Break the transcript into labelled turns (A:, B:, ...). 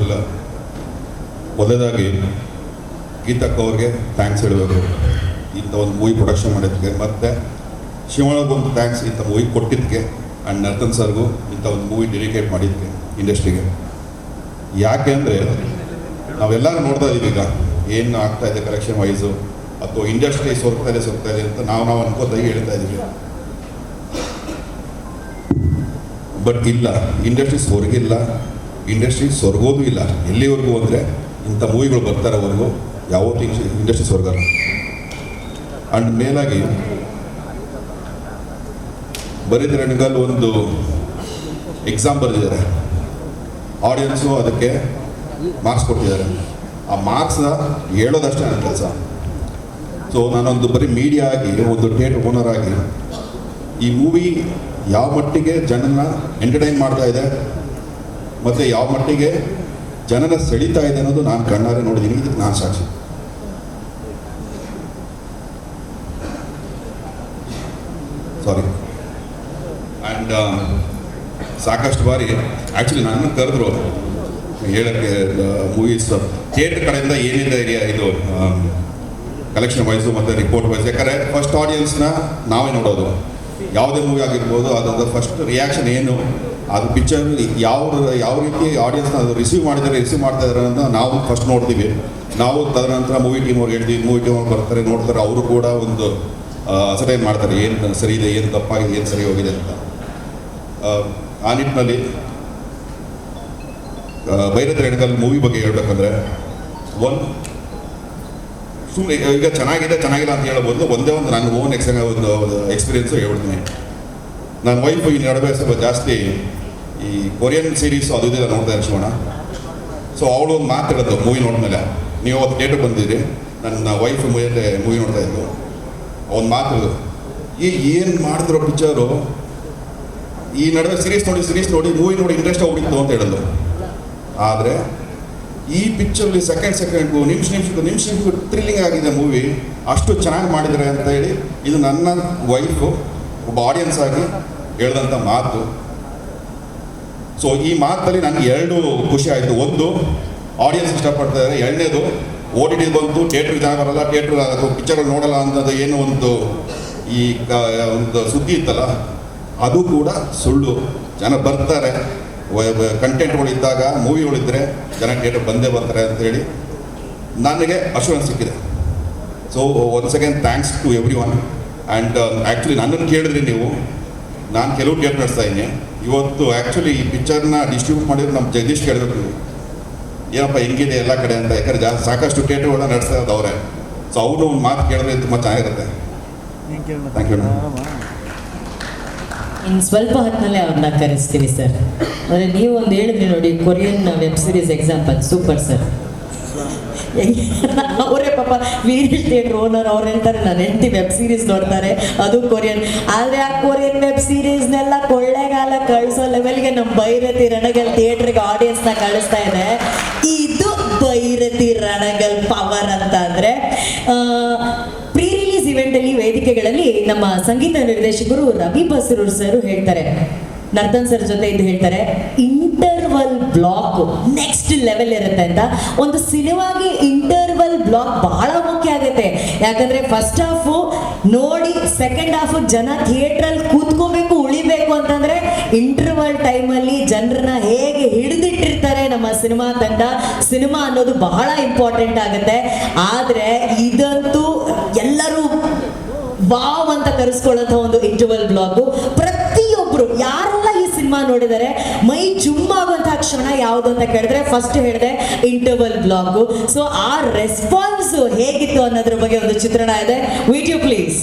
A: ಇಲ್ಲ. ಮೊದಲನೇದಾಗಿ ಗೀತಕ್ಕ ಅವ್ರಿಗೆ ಥ್ಯಾಂಕ್ಸ್ ಹೇಳಬೇಕು ಇಂಥ ಒಂದು ಮೂವಿ ಪ್ರೊಡಕ್ಷನ್ ಮಾಡಿದ್ದಕ್ಕೆ, ಮತ್ತು ಶಿವಣ್ಣಗೊಂದು ಥ್ಯಾಂಕ್ಸ್ ಇಂಥ ಮೂವಿ ಕೊಟ್ಟಿದ್ದಕ್ಕೆ, ಆ್ಯಂಡ್ ನರ್ತನ್ ಸರ್ಗೂ ಇಂಥ ಒಂದು ಮೂವಿ ಡೆಡಿಕೇಟ್ ಮಾಡಿದ್ದಕ್ಕೆ ಇಂಡಸ್ಟ್ರಿಗೆ. ಯಾಕೆ ಅಂದರೆ ನಾವೆಲ್ಲರೂ ನೋಡ್ತಾ ಇದ್ದೀವಿ ಈಗ ಏನು ಆಗ್ತಾಯಿದೆ ಕಲೆಕ್ಷನ್ ವೈಸು, ಅಥವಾ ಇಂಡಸ್ಟ್ರಿ ಸೊರ್ತಾ ಇದೆ ಅಂತ ನಾವು ಅನ್ಕೋತಾಗಿ ಹೇಳ್ತಾ ಇದ್ದೀವಿ. ಬಟ್ ಇಲ್ಲ, ಇಂಡಸ್ಟ್ರಿ ಸೊರಗಿಲ್ಲ, ಇಂಡಸ್ಟ್ರಿ ಸೊರಗೋದು ಇಲ್ಲ. ಎಲ್ಲಿವರೆಗೂ ಅಂದರೆ ಇಂಥ ಮೂವಿಗಳು ಬರ್ತಾರವರೆಗೂ ಯಾವತ್ತೂ ಇಂಡಸ್ಟ್ರಿ ಸೊರಗಲ್ಲ. ಆ್ಯಂಡ್ ಮೇಲಾಗಿ ಬರೀದ್ರಣಗಲ್ ಒಂದು ಎಕ್ಸಾಮ್ ಬರೆದಿದ್ದಾರೆ, ಆಡಿಯನ್ಸು ಅದಕ್ಕೆ ಮಾರ್ಕ್ಸ್ ಕೊಟ್ಟಿದ್ದಾರೆ. ಆ ಮಾರ್ಕ್ಸ್ನ ಹೇಳೋದಷ್ಟೇ ನನ್ನ ಕೆಲಸ. ಸೊ ನಾನೊಂದು ಬರೀ ಮೀಡಿಯಾ ಆಗಿ, ಒಂದು ಥಿಯೇಟರ್ ಓನರ್ ಆಗಿ, ಈ ಮೂವಿ ಯಾವ ಮಟ್ಟಿಗೆ ಜನನ ಎಂಟರ್ಟೈನ್ ಮಾಡ್ತಾ ಇದೆ ಮತ್ತು ಯಾವ ಮಟ್ಟಿಗೆ ಜನನ ಸೆಳೀತಾ ಇದೆ ಅನ್ನೋದು ನಾನು ಕಣ್ಣಾರೆ ನೋಡಿದ್ದೀನಿ. ಇದಕ್ಕೆ ನಾನು ಸಾಕ್ಷಿ. ಸಾರಿ. ಆ್ಯಂಡ್ ಸಾಕಷ್ಟು ಬಾರಿ ಆ್ಯಕ್ಚುಲಿ ನನ್ನ ಕರೆದ್ರು ಹೇಳೋಕ್ಕೆ ಮೂವೀಸ್ ಥಿಯೇಟ್ರ್ ಕಡೆಯಿಂದ ಏನಿದೆ ಏರಿಯಾ ಇದು ಕಲೆಕ್ಷನ್ ವೈಸು ಮತ್ತು ರಿಪೋರ್ಟ್ ವೈಸ್. ಯಾಕಂದರೆ ಫಸ್ಟ್ ಆಡಿಯನ್ಸ್ನ ನಾವೇ ನೋಡೋದು. ಯಾವುದೇ ಮೂವಿ ಆಗಿರ್ಬೋದು, ಅದರ ಫಸ್ಟ್ ರಿಯಾಕ್ಷನ್ ಏನು, ಅದು ಪಿಕ್ಚರ್ ಯಾವ ರೀತಿ ಆಡಿಯನ್ಸ್ನ ಅದು ರಿಸೀವ್ ಮಾಡ್ತಾ ಇದ್ದಾರೆ ಅಂತ ನಾವು ಫಸ್ಟ್ ನೋಡ್ತೀವಿ. ನಾವು ತದನಂತರ ಮೂವಿ ಟೀಮ್ ಅವ್ರು ಹೇಳ್ತೀವಿ, ಮೂವಿ ಟೀಮ್ ಅವ್ರು ಬರ್ತಾರೆ, ನೋಡ್ತಾರೆ, ಅವರು ಕೂಡ ಒಂದು ಅಸಟೈನ್ ಮಾಡ್ತಾರೆ ಏನು ಸರಿ ಇದೆ, ಏನು ತಪ್ಪಾಗಿದೆ, ಏನು ಸರಿ ಹೋಗಿದೆ ಅಂತ. ಆ ನಿಟ್ಟಿನಲ್ಲಿ ಬೈರದ್ರಣಗಲ್ ಮೂವಿ ಬಗ್ಗೆ ಹೇಳ್ಬೇಕಂದ್ರೆ, ಸುಮ್ಮನೆ ಈಗ ಚೆನ್ನಾಗಿಲ್ಲ ಅಂತ ಹೇಳ್ಬೋದು. ಒಂದೇ ಒಂದು ನನ್ನ ಓನ್ ಒಂದು ಎಕ್ಸ್ಪೀರಿಯೆನ್ಸು ಹೇಳ್ಬಿಡ್ತೀನಿ. ನನ್ನ ವೈಫ್ ಈ ನಡುವೆ ಸ್ವಲ್ಪ ಜಾಸ್ತಿ ಈ ಕೊರಿಯನ್ ಸೀರೀಸು ಅದು ಇದೆಲ್ಲ ನೋಡ್ತಾ ಇರೋ ಶಿವಣ್ಣ. ಸೊ ಅವಳು ಒಂದು ಮಾತು ಹೇಳಿದ್ರು ಮೂವಿ ನೋಡಿದ್ಮೇಲೆ, ನೀವು ಅವತ್ತು ಥಿಯೇಟ್ರಿಗೆ ಬಂದಿದ್ದೀರಿ, ನನ್ನ ವೈಫ್ ಮೂವಿ ನೋಡ್ತಾ ಇದ್ದು ಒಂದು ಮಾತು, ಏನು ಮಾಡಿದ್ರು ಪಿಕ್ಚರು, ಈ ನಡುವೆ ಸೀರೀಸ್ ನೋಡಿ ಮೂವಿ ನೋಡಿ ಇಂಟ್ರೆಸ್ಟ್ ಹೋಗಿತ್ತು ಅಂತ ಹೇಳಿದ್ರು. ಆದರೆ ಈ ಪಿಕ್ಚರ್ಲಿ ಸೆಕೆಂಡ್ಗೂ ನಿಮಿಷಕ್ಕೂ ಥ್ರಿಲ್ಲಿಂಗ್ ಆಗಿದೆ ಮೂವಿ, ಅಷ್ಟು ಚೆನ್ನಾಗಿ ಮಾಡಿದ್ದಾರೆ ಅಂತ ಹೇಳಿ ಇದು ನನ್ನ ವೈಫು ಒಬ್ಬ ಆಡಿಯನ್ಸ್ ಆಗಿ ಹೇಳಿದಂಥ ಮಾತು. ಸೊ ಈ ಮಾತಲ್ಲಿ ನನಗೆ ಎರಡು ಖುಷಿ ಆಯಿತು. ಒಂದು, ಆಡಿಯನ್ಸ್ ಇಷ್ಟಪಡ್ತಾ ಇದ್ದಾರೆ. ಎರಡನೇದು, OTT ಬಂತು, ಥಿಯೇಟ್ರಿಗೆ ಜನ ಬರಲ್ಲ, ಥಿಯೇಟ್ರ್ ಪಿಕ್ಚರ್ ನೋಡಲ್ಲ ಅಂತದ್ದು ಏನು ಒಂದು ಈ ಒಂದು ಸುದ್ದಿ ಇತ್ತಲ್ಲ, ಅದು ಕೂಡ ಸುಳ್ಳು. ಜನ ಬರ್ತಾರೆ, ಕಂಟೆಂಟ್ಗಳಿದ್ದಾಗ, ಮೂವಿಗಳಿದ್ದರೆ ಜನ ಥಿಯೇಟರ್ ಬಂದೇ ಬರ್ತಾರೆ ಅಂತೇಳಿ ನನಗೆ ಅಶ್ಯೂರೆನ್ಸ್ ಸಿಕ್ಕಿದೆ. So once again thanks to everyone. And actually ನನ್ನನ್ನು ಕೇಳಿದ್ರಿ ನೀವು, ನಾನು ಕೆಲವು ಥಿಯೇಟರ್ ನಡೆಸ್ತಾ ಇದ್ದೀನಿ ಇವತ್ತು. ಆ್ಯಕ್ಚುಲಿ ಈ ಪಿಕ್ಚರ್ನ ಡಿಸ್ಟ್ರಿಬ್ಯೂಟ್ ಮಾಡಿದ್ರೆ ನಮ್ಮ ಜಗದೀಶ್ ಕೇಳಬೇಕು ನೀವು, ಏನಪ್ಪ ಹೆಂಗಿದೆ ಎಲ್ಲ ಕಡೆ ಅಂತ. ಯಾಕಂದರೆ ಸಾಕಷ್ಟು ಥಿಯೇಟರ್ಗಳನ್ನ ನಡೆಸ್ತಾ ಇರೋದು ಅವರೇ. ಸೊ ಅವರು ಒಂದು ಮಾತು ಕೇಳಿದ್ರೆ ತುಂಬ ಚೆನ್ನಾಗಿರುತ್ತೆ. Thank you.
B: ಇನ್ನು ಸ್ವಲ್ಪ ಹೊತ್ತಿನಲ್ಲೇ ಅವ್ರನ್ನ ಕರೆಸ್ತೀವಿ ಸರ್. ಅಂದರೆ ನೀವು ಒಂದು ಹೇಳಿದ್ರಿ ನೋಡಿ, Korean web series example, super sir. ಅವರೇ ಪಾಪ ವೀರೇಶ್ ಥಿಯೇಟರ್ ಓನರ್, ಅವ್ರು ಹೇಳ್ತಾರೆ ನನ್ನ ಹೆಂಡತಿ ವೆಬ್ ಸೀರೀಸ್ ನೋಡ್ತಾರೆ, ಅದು ಕೊರಿಯನ್. ಆದರೆ ಆ ಕೊರಿಯನ್ ವೆಬ್ ಸೀರೀಸ್ನೆಲ್ಲ ಕೊಳ್ಳೆಗಾಲ ಕಳಿಸೋ ಲೆವೆಲ್ಗೆ ನಮ್ಮ ಬೈರತಿ ರಣಗಲ್ ಥಿಯೇಟ್ರಿಗೆ ಆಡಿಯನ್ಸ್ನ ಕಳಿಸ್ತಾ ಇದೆ. ಇದು ಬೈರತಿ ರಣಗಲ್ ಪವರ್ ಅಂತ ಅಂದರೆ. ಇವೆಂಟಲ್ಲಿ ವೇದಿಕೆಗಳಲ್ಲಿ ನಮ್ಮ ಸಂಗೀತ ನಿರ್ದೇಶಕರು ರವಿ ಬಸರೂರ್ ಸರ್ ಹೇಳ್ತಾರೆ, ನರ್ತನ್ ಸರ್ ಜೊತೆ ಇದು ಹೇಳ್ತಾರೆ, ಇಂಟರ್ವಲ್ ಬ್ಲಾಕ್ ನೆಕ್ಸ್ಟ್ ಲೆವೆಲ್ ಇರುತ್ತೆ ಅಂತ. ಒಂದು ಸಿನಿಮಾಗೆ ಇಂಟರ್ವಲ್ ಬ್ಲಾಕ್ ಬಹಳ ಮುಖ್ಯ ಆಗುತ್ತೆ. ಯಾಕಂದ್ರೆ ಫಸ್ಟ್ ಹಾಫು ನೋಡಿ ಸೆಕೆಂಡ್ ಹಾಫ್ ಜನ ಥಿಯೇಟ್ರಲ್ಲಿ ಕೂತ್ಕೋಬೇಕು, ಉಳಿಬೇಕು ಅಂತಂದ್ರೆ ಇಂಟರ್ವಲ್ ಟೈಮಲ್ಲಿ ಜನರನ್ನ ಹೇಗೆ ಹಿಡಿದಿಟ್ಟಿರ್ತಾರೆ ನಮ್ಮ ಸಿನಿಮಾ ತಂಡ. ಸಿನಿಮಾ ಅನ್ನೋದು ಬಹಳ ಇಂಪಾರ್ಟೆಂಟ್ ಆಗುತ್ತೆ. ಆದರೆ ಇದಂತೂ ಎಲ್ಲರೂ ವಾವ್ ಅಂತ ಕರೆಸ್ಕೊಳ್ಳುವಂಥ ಒಂದು ಇಂಟರ್ವಲ್ ಬ್ಲಾಗು. ಪ್ರತಿಯೊಬ್ಬರು ಯಾರೆಲ್ಲ ಈ ಸಿನಿಮಾ ನೋಡಿದರೆ ಮೈ ಜುಮ್ಮಾಗುವಂತಹ ಕ್ಷಣ ಯಾವುದು ಅಂತ ಕೇಳಿದ್ರೆ ಫಸ್ಟ್ ಹೇಳಿದೆ ಇಂಟರ್ವಲ್ ಬ್ಲಾಗು. ಸೊ ಆ ರೆಸ್ಪಾನ್ಸ್ ಹೇಗಿತ್ತು ಅನ್ನೋದ್ರ ಬಗ್ಗೆ ಒಂದು ಚಿತ್ರಣ ಇದೆ. Video please.